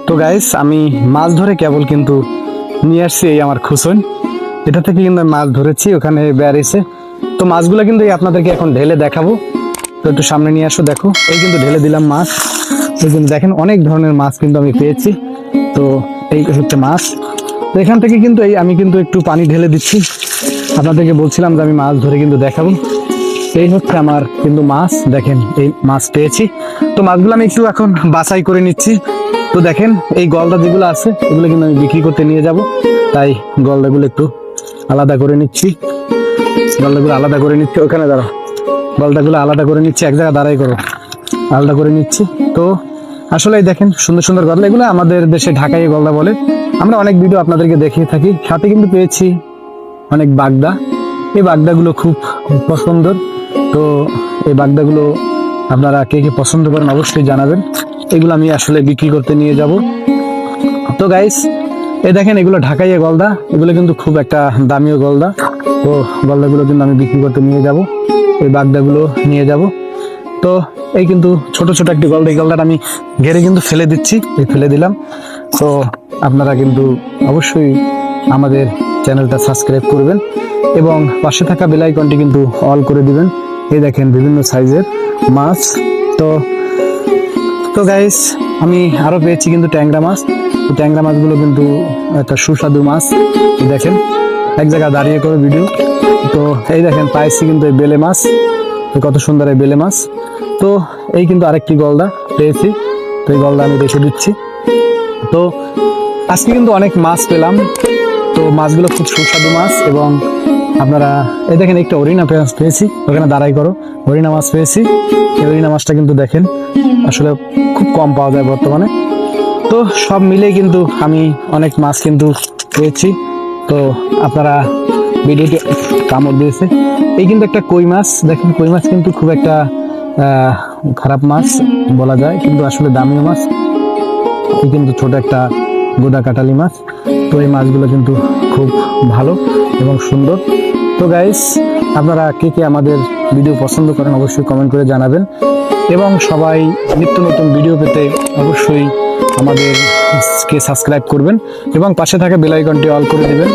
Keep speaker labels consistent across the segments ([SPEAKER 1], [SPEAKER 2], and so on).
[SPEAKER 1] তো গাইস, আমি মাছ ধরে কেবল কিন্তু নিয়ে আসছি এই আমার খুসন। এটা থেকে কিন্তু আমি মাছ ধরেছি, ওখানে বেরিয়েছে। তো মাছগুলো কিন্তু এই আপনাদেরকে এখন ঢেলে দেখাবো। তো একটু সামনে নিয়ে আসো, দেখো এই কিন্তু ঢেলে দিলাম মাছ। এই কিন্তু দেখেন অনেক ধরনের মাছ কিন্তু আমি পেয়েছি। তো এই হচ্ছে মাছ। তো এখান থেকে কিন্তু আমি কিন্তু একটু পানি ঢেলে দিচ্ছি। আপনাদেরকে বলছিলাম যে আমি মাছ ধরে কিন্তু দেখাবো। এই হচ্ছে আমার কিন্তু মাছ, দেখেন এই মাছ পেয়েছি। তো মাছগুলো আমি একটু এখন বাছাই করে নিচ্ছি। তো দেখেন এই গলদা যেগুলো আছে এগুলো কিন্তু আমি বিক্রি করতে নিয়ে যাব, তাই গলদাগুলো একটু আলাদা করে নিচ্ছি। ওখানে দাঁড়াও, গলদাগুলো আলাদা করে নিচ্ছি, এক জায়গায় দাঁড়াই করো, আলাদা করে নিচ্ছি। তো আসলে দেখেন সুন্দর সুন্দর গলদা, এগুলো আমাদের দেশে ঢাকাই গলদা বলে। আমরা অনেক ভিডিও আপনাদেরকে দেখিয়ে থাকি। সাথে কিন্তু পেয়েছি অনেক বাগদা। এই বাগদাগুলো খুব পছন্দের। তো এই বাগদাগুলো আপনারা কে কে পছন্দ করেন অবশ্যই জানাবেন। এগুলো আমি আসলে বিক্রি করতে নিয়ে যাব। তো গাইস, এই দেখেন এগুলো ঢাকাইয়া গলদা, এগুলো কিন্তু খুব একটা দামিও গলদা। তো গলদাগুলো কিন্তু আমি বিক্রি করতে নিয়ে যাব, এই বাগদাগুলো নিয়ে যাব। তো এই কিন্তু ছোট ছোট একটি গলদা, এই গলদাটা আমি ঘেরে কিন্তু ফেলে দিচ্ছি, এই ফেলে দিলাম। তো আপনারা কিন্তু অবশ্যই আমাদের চ্যানেলটা সাবস্ক্রাইব করবেন এবং পাশে থাকা বেল আইকনটি কিন্তু অল করে দিবেন। এই দেখেন বিভিন্ন সাইজের মাছ। তো তো গাইস, আমি আরো পেয়েছি কিন্তু ট্যাংরা মাছ। এই ট্যাংরা মাছগুলো কিন্তু একটা সুস্বাদু মাছ। দেখেন এক জায়গায় দাঁড়িয়ে করে ভিডিও। তো এই দেখেন পাইছি কিন্তু এই বেলে মাছ, কত সুন্দর এই বেলে মাছ। তো এই কিন্তু আরেকটি গলদা পেয়েছি, তো এই গলদা আমি রেখে দিচ্ছি। তো আজকে কিন্তু অনেক মাছ পেলাম। তো মাছগুলো খুব সুস্বাদু মাছ এবং আপনারা এই দেখেন একটা হরিণা মাছ পেয়েছি, ওখানে দাঁড়াই করো, হরিণা মাছ পেয়েছি। এই হরিণা মাছটা কিন্তু দেখেন আসলে খুব কম পাওয়া যায় বর্তমানে। তো সব মিলে কিন্তু আমি অনেক মাছ কিন্তু পেয়েছি। তো আপনারা ভিডিওটি কামড় দিয়েছে। এই কিন্তু একটা কই মাছ, দেখেন কই মাছ কিন্তু খুব একটা খারাপ মাছ বলা যায়, কিন্তু আসলে দামি মাছ। এই কিন্তু ছোট একটা গোদা কাটালি মাছ। তো এই মাছগুলো কিন্তু খুব ভালো এবং সুন্দর। তো গাইস, আপনারা কে কে আমাদের ভিডিও পছন্দ করেন অবশ্যই কমেন্ট করে জানাবেন এবং সবাই নিত্য নতুন ভিডিও পেতে অবশ্যই আমাদেরকে সাবস্ক্রাইব করবেন এবং পাশে থাকা বেল আইকনটি অল করে দিবেন।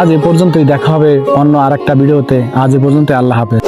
[SPEAKER 1] আজ এ পর্যন্তই, দেখা হবে অন্য আরেকটা ভিডিওতে। আজ এ পর্যন্ত, আল্লাহ হাফেজ।